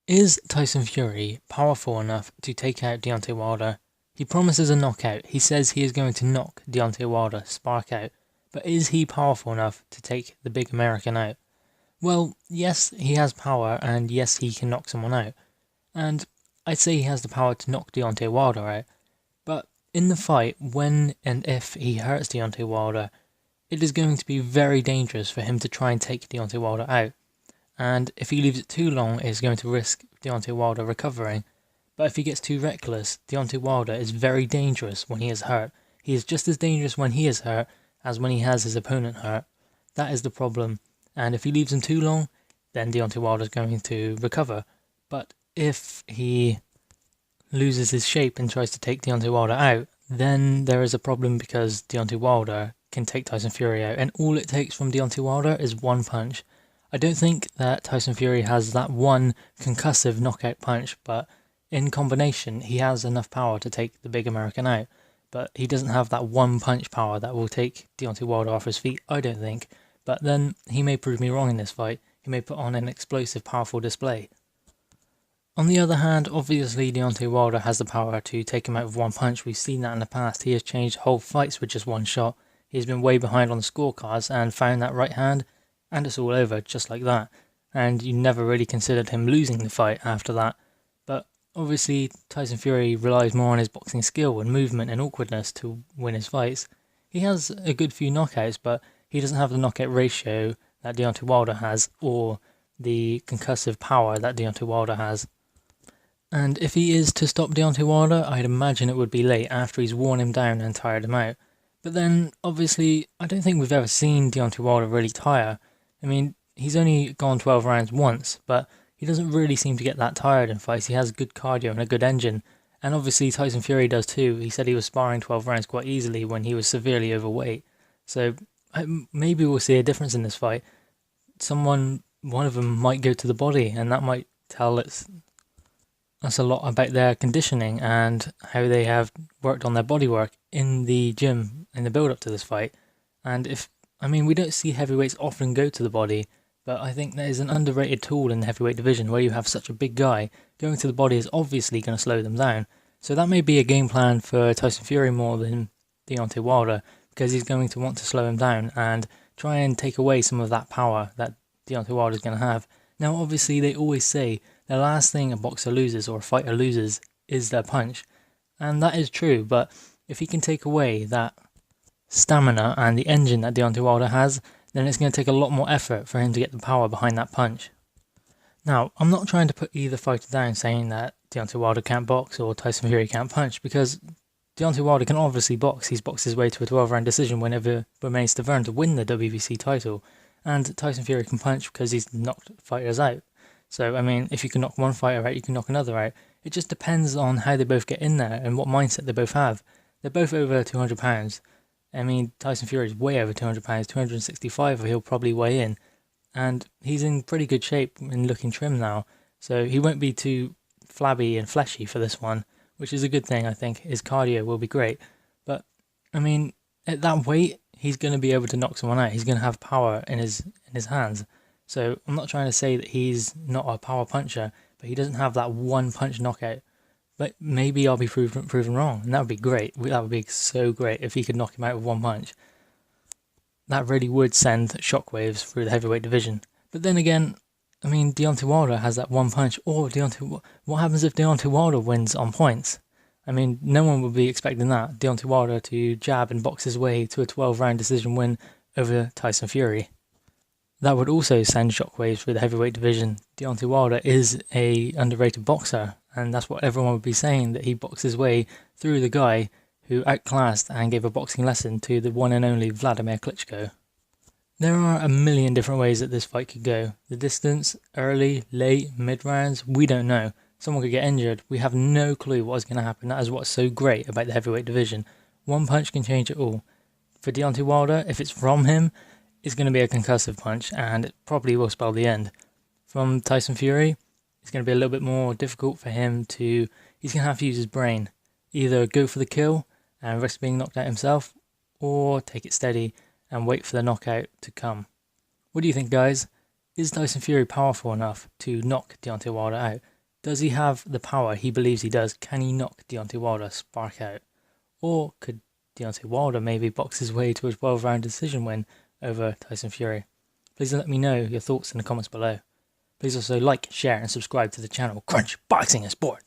Is Tyson Fury powerful enough to take out Deontay Wilder? He promises a knockout. He says he is going to knock Deontay Wilder spark out. But is he powerful enough to take the big American out? Well, yes, he has power, and yes, he can knock someone out. And I'd say he has the power to knock Deontay Wilder out. But in the fight, when and if he hurts Deontay Wilder, it is going to be very dangerous for him to try and take Deontay Wilder out. And if he leaves it too long, it's going to risk Deontay Wilder recovering. But if he gets too reckless, Deontay Wilder is very dangerous when he is hurt. He is just as dangerous when he is hurt as when he has his opponent hurt. That is the problem. And if he leaves him too long, then Deontay Wilder is going to recover. But if he loses his shape and tries to take Deontay Wilder out, then there is a problem because Deontay Wilder can take Tyson Fury out. And all it takes from Deontay Wilder is one punch. I don't think that Tyson Fury has that one concussive knockout punch, but in combination, he has enough power to take the big American out. But he doesn't have that one punch power that will take Deontay Wilder off his feet, I don't think. But then he may prove me wrong in this fight. He may put on an explosive, powerful display. On the other hand, obviously Deontay Wilder has the power to take him out with one punch. We've seen that in the past. He has changed whole fights with just one shot. He's been way behind on the scorecards and found that right hand, and it's all over, just like that. And you never really considered him losing the fight after that. But obviously, Tyson Fury relies more on his boxing skill and movement and awkwardness to win his fights. He has a good few knockouts, but he doesn't have the knockout ratio that Deontay Wilder has, or the concussive power that Deontay Wilder has. And if he is to stop Deontay Wilder, I'd imagine it would be late after he's worn him down and tired him out. But then, obviously, I don't think we've ever seen Deontay Wilder really tire. I mean, he's only gone 12 rounds once, but he doesn't really seem to get that tired in fights. He has good cardio and a good engine. And obviously Tyson Fury does too. He said he was sparring 12 rounds quite easily when he was severely overweight. So maybe we'll see a difference in this fight. One of them might go to the body, and that might tell us a lot about their conditioning and how they have worked on their bodywork in the gym in the build-up to this fight. And we don't see heavyweights often go to the body, but I think that is an underrated tool in the heavyweight division where you have such a big guy. Going to the body is obviously going to slow them down. So that may be a game plan for Tyson Fury more than Deontay Wilder, because he's going to want to slow him down and try and take away some of that power that Deontay Wilder is going to have. Now, obviously, they always say the last thing a boxer loses or a fighter loses is their punch. And that is true, but if he can take away that stamina and the engine that Deontay Wilder has, then it's going to take a lot more effort for him to get the power behind that punch. Now, I'm not trying to put either fighter down saying that Deontay Wilder can't box or Tyson Fury can't punch, because Deontay Wilder can obviously box. He's boxed his way to a 12-round decision whenever remains to Verne to win the WBC title. And Tyson Fury can punch because he's knocked fighters out. So, if you can knock one fighter out, you can knock another out. It just depends on how they both get in there and what mindset they both have. They're both over 200 pounds. Tyson Fury is way over 200 pounds, 265 he'll probably weigh in. And he's in pretty good shape and looking trim now. So he won't be too flabby and fleshy for this one, which is a good thing, I think. His cardio will be great. But, at that weight, he's going to be able to knock someone out. He's going to have power in his hands. So I'm not trying to say that he's not a power puncher, but he doesn't have that one punch knockout. But maybe I'll be proven wrong, and that would be great. That would be so great if he could knock him out with one punch. That really would send shockwaves through the heavyweight division. But then again, Deontay Wilder has that one punch. Or what happens if Deontay Wilder wins on points? No one would be expecting that. Deontay Wilder to jab and box his way to a 12-round decision win over Tyson Fury. That would also send shockwaves through the heavyweight division. Deontay Wilder is a underrated boxer, and that's what everyone would be saying, that he boxed his way through the guy who outclassed and gave a boxing lesson to the one and only Vladimir Klitschko. There are a million different ways that this fight could go. The distance, early, late, mid-rounds, we don't know. Someone could get injured. We have no clue what is going to happen. That is what's so great about the heavyweight division. One punch can change it all. For Deontay Wilder, if it's from him, it's going to be a concussive punch, and it probably will spell the end. From Tyson Fury, it's going to be a little bit more difficult for him to... He's going to have to use his brain. Either go for the kill and risk being knocked out himself, or take it steady and wait for the knockout to come. What do you think, guys? Is Tyson Fury powerful enough to knock Deontay Wilder out? Does he have the power he believes he does? Can he knock Deontay Wilder spark out? Or could Deontay Wilder maybe box his way to a 12-round decision win over Tyson Fury? Please let me know your thoughts in the comments below. Please also like, share and subscribe to the channel Crunch Boxing and Sport.